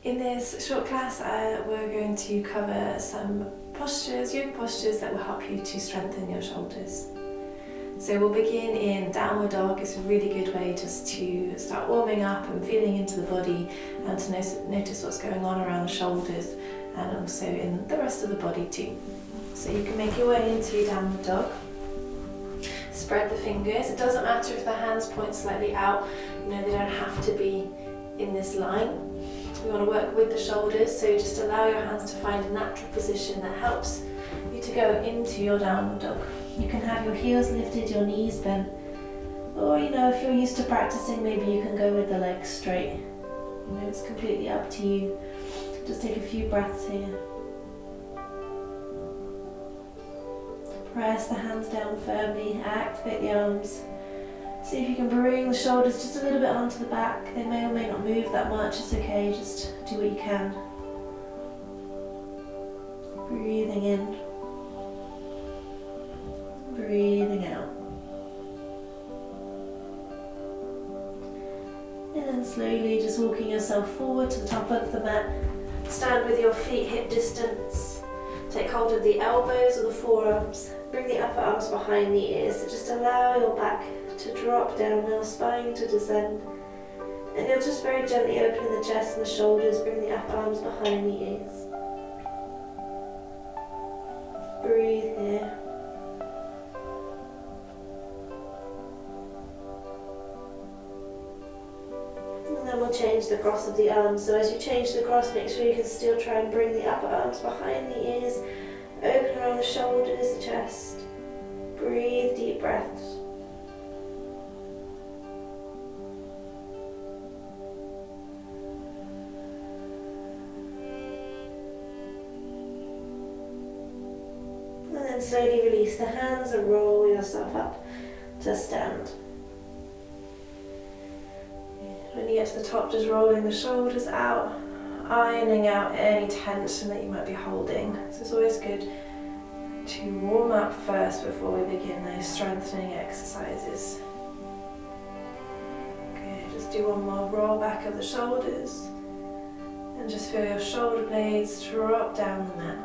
In this short class, we're going to cover some postures, yoga postures that will help you to strengthen your shoulders. So we'll begin in downward dog. It's a really good way just to start warming up and feeling into the body and to notice what's going on around the shoulders and also in the rest of the body too. So you can make your way into downward dog. Spread the fingers. It doesn't matter if the hands point slightly out. You know, they don't have to be in this line. We want to work with the shoulders, so just allow your hands to find a natural position that helps you to go into your downward dog. You can have your heels lifted, your knees bent, or if you're used to practicing, maybe you can go with the legs straight. It's completely up to you. Just take a few breaths here. Press the hands down firmly, activate the arms. See if you can bring the shoulders just a little bit onto the back. They may or may not move that much, it's okay, just do what you can. Breathing in, breathing out. And then slowly just walking yourself forward to the top of the mat. Stand with your feet hip distance. Take hold of the elbows or the forearms. Bring the upper arms behind the ears, so just allow your back to drop down now, spine to descend. And you'll just very gently open the chest and the shoulders, bring the upper arms behind the ears. Breathe here. And then we'll change the cross of the arms. So as you change the cross, make sure you can still try and bring the upper arms behind the ears. Open around the shoulders, the chest. Breathe deep breaths. And then slowly release the hands and roll yourself up to stand. When you get to the top, just rolling the shoulders out, ironing out any tension that you might be holding. So it's always good to warm up first before we begin those strengthening exercises. Good, just do one more roll back of the shoulders and just feel your shoulder blades drop down the mat,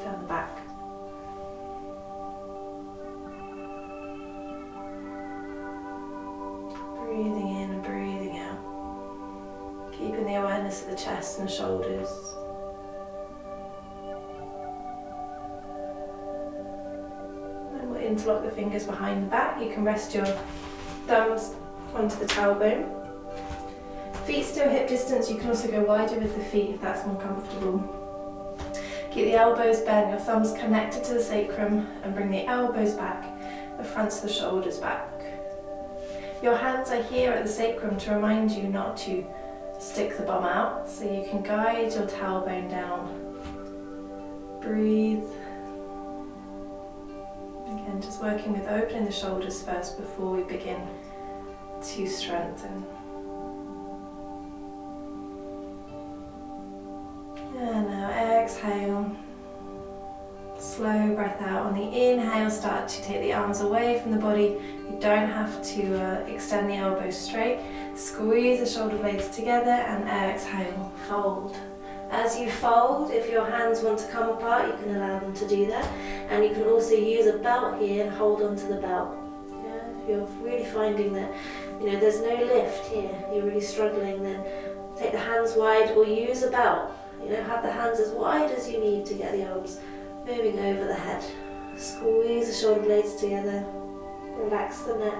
down the back. Breathing in and breathing out. Keeping the awareness of the chest and the shoulders. And we'll interlock the fingers behind the back. You can rest your thumbs onto the tailbone. Feet still hip distance. You can also go wider with the feet if that's more comfortable. Keep the elbows bent, your thumbs connected to the sacrum, and bring the elbows back, the fronts of the shoulders back. Your hands are here at the sacrum to remind you not to stick the bum out, so you can guide your tailbone down. Breathe. Again, just working with opening the shoulders first before we begin to strengthen. And now exhale. Slow breath out. On the inhale, start to take the arms away from the body. You don't have to extend the elbows straight. Squeeze the shoulder blades together and exhale, fold. As you fold, if your hands want to come apart, you can allow them to do that. And you can also use a belt here and hold onto the belt. Yeah? If you're really finding that there's no lift here, you're really struggling, then take the hands wide or use a belt. Have the hands as wide as you need to get the arms moving over the head. Squeeze the shoulder blades together. Relax the neck.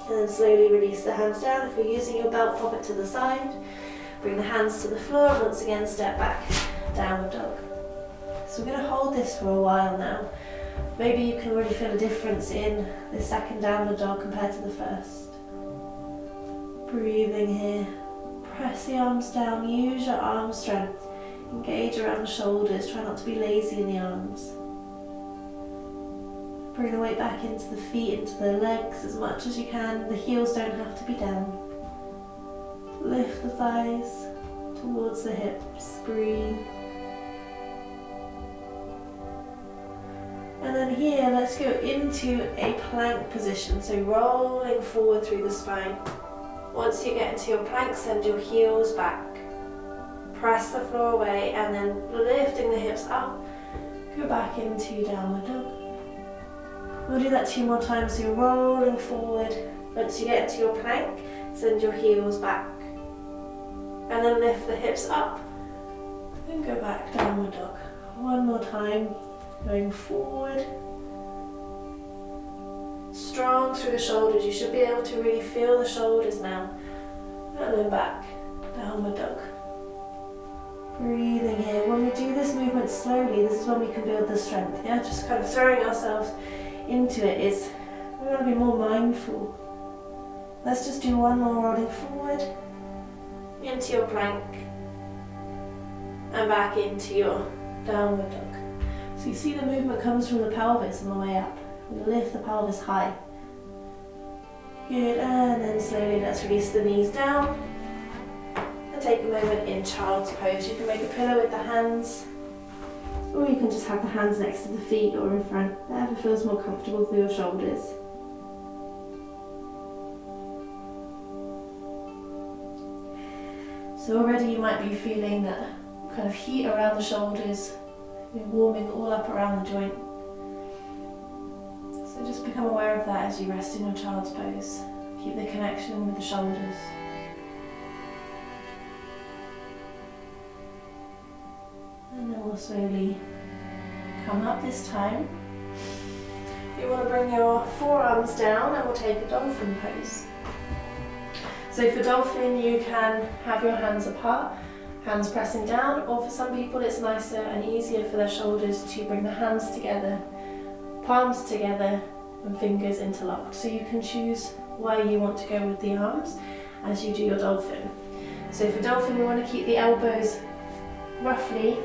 And then slowly release the hands down. If you're using your belt, pop it to the side. Bring the hands to the floor. Once again, step back, downward dog. So we're going to hold this for a while now. Maybe you can already feel a difference in the second downward dog compared to the first. Breathing here. Press the arms down, use your arm strength. Engage around the shoulders, try not to be lazy in the arms. Bring the weight back into the feet, into the legs as much as you can. The heels don't have to be down. Lift the thighs towards the hips, breathe. And And then here, let's go into a plank position. So rolling forward through the spine. Once you get into your plank, send your heels back. Press the floor away and then lifting the hips up. Go back into downward dog. We'll do that 2 more times. So you're rolling forward. Once you get into your plank, send your heels back. And then lift the hips up. Then go back, downward dog. 1 more time. Going forward. Strong through the shoulders. You should be able to really feel the shoulders now. And then back, downward dog. Breathing here. When we do this movement slowly, this is when we can build the strength. Yeah, just kind of throwing ourselves into it is, we want to be more mindful. Let's just do 1 more rolling forward. Into your plank. And back into your downward dog. So you see the movement comes from the pelvis on the way up. We lift the pelvis high. Good, and then slowly let's release the knees down. And take a moment in child's pose. You can make a pillow with the hands, or you can just have the hands next to the feet or in front. Whatever feels more comfortable for your shoulders. So already you might be feeling that kind of heat around the shoulders, warming all up around the joint. So just become aware of that as you rest in your child's pose. Keep the connection with the shoulders. And then we'll slowly come up this time. You want to bring your forearms down and we'll take a dolphin pose. So for dolphin you can have your hands apart, hands pressing down, or for some people it's nicer and easier for their shoulders to bring the hands together, palms together and fingers interlocked. So you can choose where you want to go with the arms as you do your dolphin. So for dolphin we want to keep the elbows roughly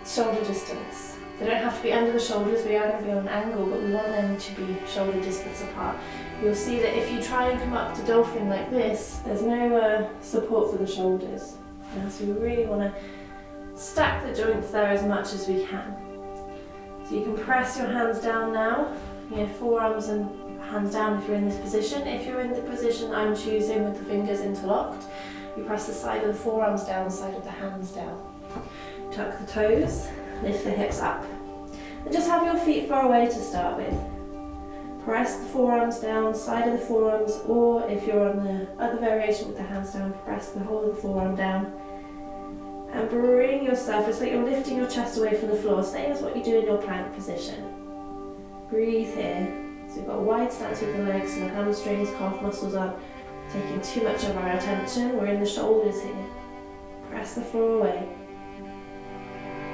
shoulder distance. They don't have to be under the shoulders, we are going to be on an angle, but we want them to be shoulder distance apart. You'll see that if you try and come up to dolphin like this, there's no support for the shoulders. So we really want to stack the joints there as much as we can. So you can press your hands down now, forearms and hands down if you're in this position. If you're in the position I'm choosing with the fingers interlocked, you press the side of the forearms down, side of the hands down. Tuck the toes, lift the hips up. And just have your feet far away to start with. Press the forearms down, side of the forearms, or if you're on the other variation with the hands down, press the whole of the forearm down. And bring yourself, it's like you're lifting your chest away from the floor, same as what you do in your plank position. Breathe here. So we've got a wide stance with the legs, so the hamstrings, calf muscles aren't taking too much of our attention. We're in the shoulders here. Press the floor away.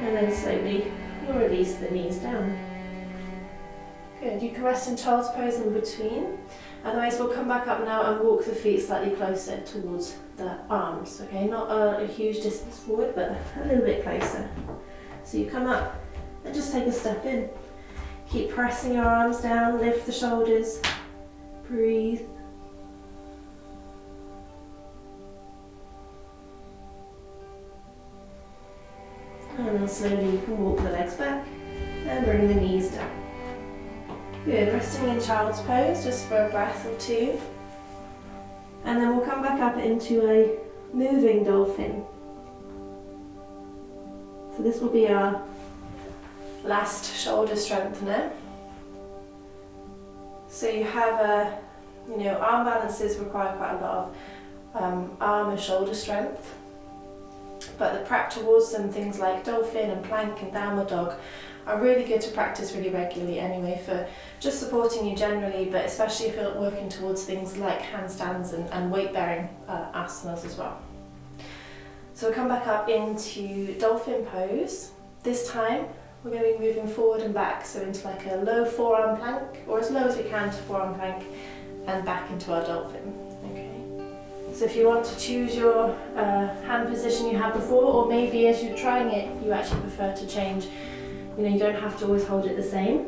And then slowly you'll release the knees down. Good, you can rest in child's pose in between. Otherwise we'll come back up now and walk the feet slightly closer towards the arms. Okay, not a huge distance forward, but a little bit closer. So you come up and just take a step in. Keep pressing your arms down, lift the shoulders, breathe. And then slowly you can walk the legs back and bring the knees down. Good, resting in child's pose just for a breath or two. And then we'll come back up into a moving dolphin. So this will be our last shoulder strengthener. So you have arm balances require quite a lot of arm and shoulder strength. But the prep towards them, things like dolphin and plank and downward dog, are really good to practice really regularly anyway, for just supporting you generally, but especially if you're working towards things like handstands and weight-bearing asanas as well. So we'll come back up into dolphin pose. This time we're going to be moving forward and back, so into like a low forearm plank, or as low as we can to forearm plank, and back into our dolphin. Okay. So if you want to choose your hand position you had before, or maybe as you're trying it you actually prefer to change, you don't have to always hold it the same.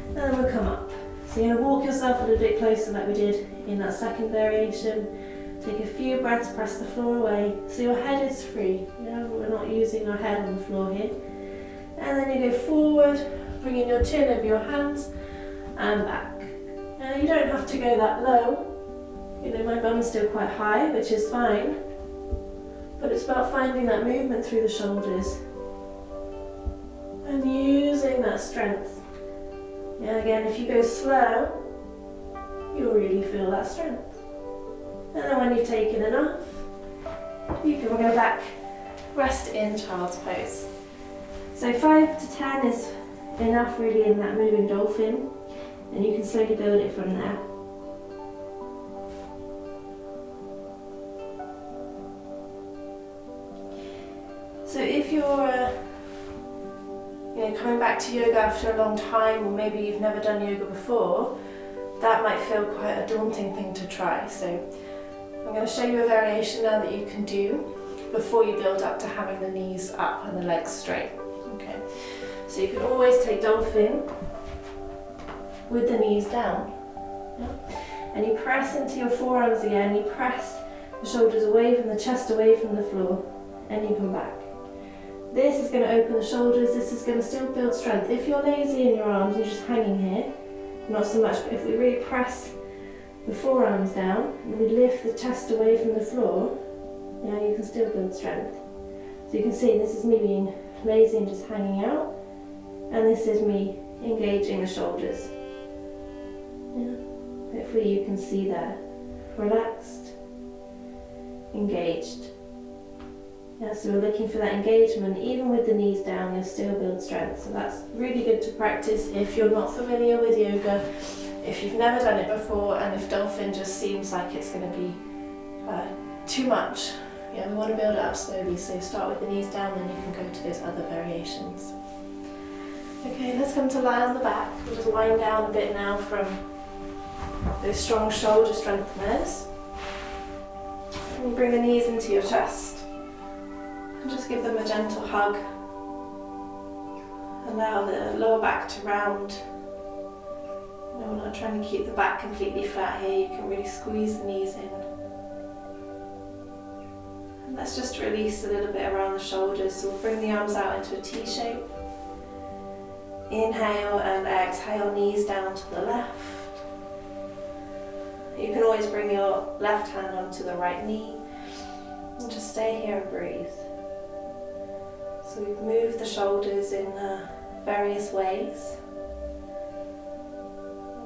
And then we'll come up. So you're going to walk yourself a little bit closer like we did in that second variation. Take a few breaths, press the floor away, so your head is free. We're not using our head on the floor here. And then you go forward, bringing your chin over your hands and back. Now you don't have to go that low. You know, my bum's still quite high, which is fine. But it's about finding that movement through the shoulders and using that strength. Yeah, again, if you go slow, you'll really feel that strength. And then when you've taken enough, you can go back, rest in child's pose. So 5 to 10 is enough really in that moving dolphin, and you can slowly build it from there. So if you're coming back to yoga after a long time, or maybe you've never done yoga before, that might feel quite a daunting thing to try. So I'm going to show you a variation now that you can do before you build up to having the knees up and the legs straight. Okay. So you can always take dolphin with the knees down. Yeah. And you press into your forearms again, you press the shoulders away from the chest, away from the floor, and you come back. This is going to open the shoulders, this is going to still build strength. If you're lazy in your arms, you're just hanging here, not so much, but if we really press the forearms down and we lift the chest away from the floor, yeah, you can still build strength. So you can see this is me being lazy and just hanging out, and this is me engaging the shoulders. Yeah. Hopefully you can see there. Relaxed, engaged. Yeah, so we're looking for that engagement. Even with the knees down, you'll still build strength. So that's really good to practice if you're not familiar with yoga, if you've never done it before, and if dolphin just seems like it's going to be too much. Yeah, we want to build it up slowly, so start with the knees down, then you can go to those other variations. Okay, let's come to lie on the back. We'll just wind down a bit now from those strong shoulder strengtheners. And bring the knees into your chest. And just give them a gentle hug. Allow the lower back to round. No, we're not trying to keep the back completely flat here. You can really squeeze the knees in. And let's just release a little bit around the shoulders. So we'll bring the arms out into a T shape. Inhale and exhale, knees down to the left. You can always bring your left hand onto the right knee. And just stay here and breathe. So we've moved the shoulders in various ways.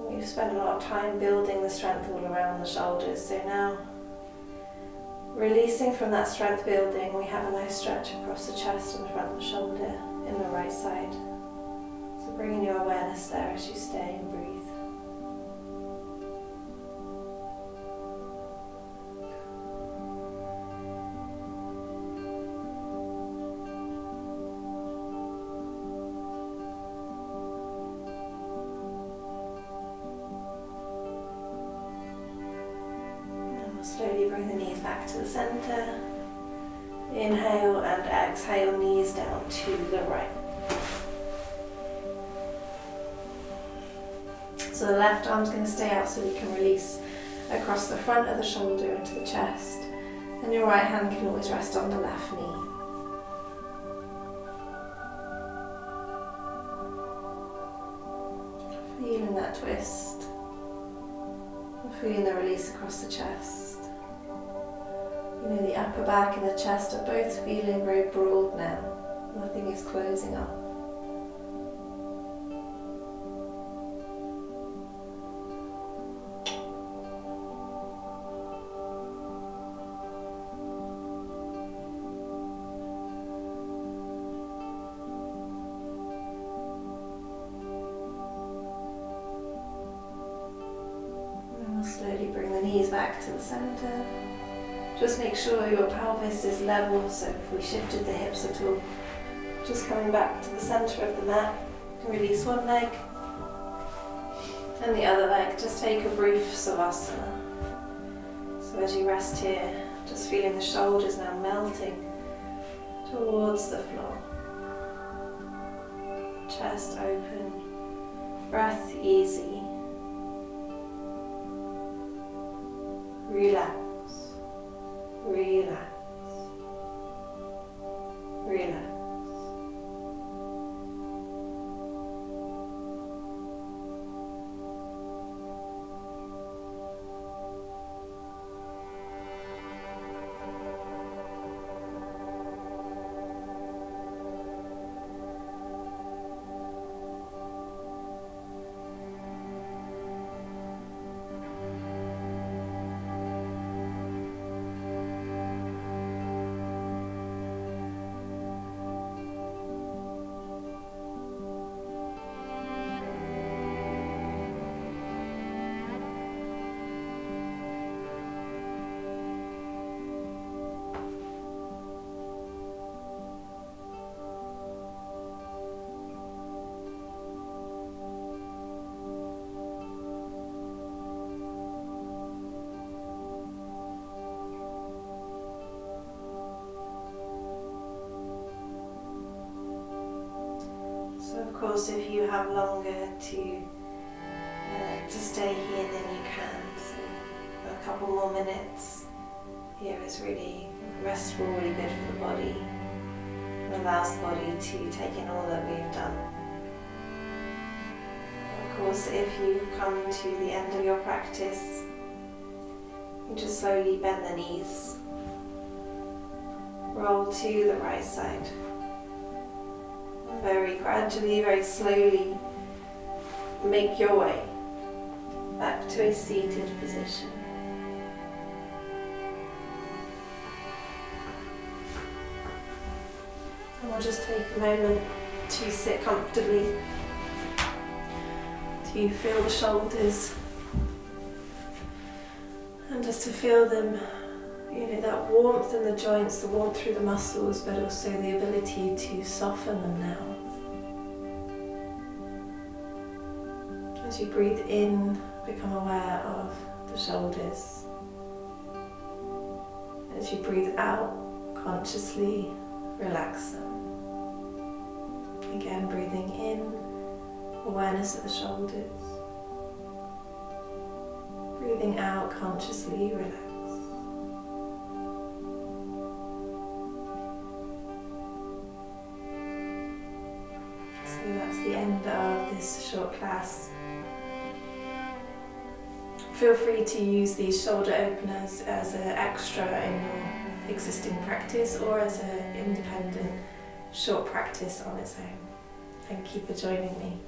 We've spent a lot of time building the strength all around the shoulders. So now, releasing from that strength building, we have a nice stretch across the chest and front of the shoulder in the right side. So bringing your awareness there as you stay and breathe. Slowly bring the knees back to the center. Inhale and exhale, knees down to the right. So the left arm's going to stay out so we can release across the front of the shoulder into the chest. And your right hand can always rest on the left knee. Feeling that twist. Feeling the release across the chest. You know, the upper back and the chest are both feeling very broad now. Nothing is closing up. And we'll slowly bring the knees back to the center. Just make sure your pelvis is level, so if we shifted the hips at all, just coming back to the center of the mat. Release one leg and the other leg. Just take a brief savasana. So as you rest here, just feeling the shoulders now melting towards the floor. Chest open, breath easy. Relax. Relax. Relax. course, if you have longer to stay here, then you can. So a couple more minutes here is really restful, really good for the body. It allows the body to take in all that we've done. Of course, if you've come to the end of your practice, you just slowly bend the knees. Roll to the right side. Very gradually, very slowly, make your way back to a seated position. And we'll just take a moment to sit comfortably, to feel the shoulders, and just to feel them, that warmth in the joints, the warmth through the muscles, but also the ability to soften them now. As you breathe in, become aware of the shoulders. As you breathe out, consciously relax them. Again, breathing in, awareness of the shoulders. Breathing out, consciously relax. So that's the end of this short class. Feel free to use these shoulder openers as an extra in your existing practice or as an independent short practice on its own. Thank you for joining me.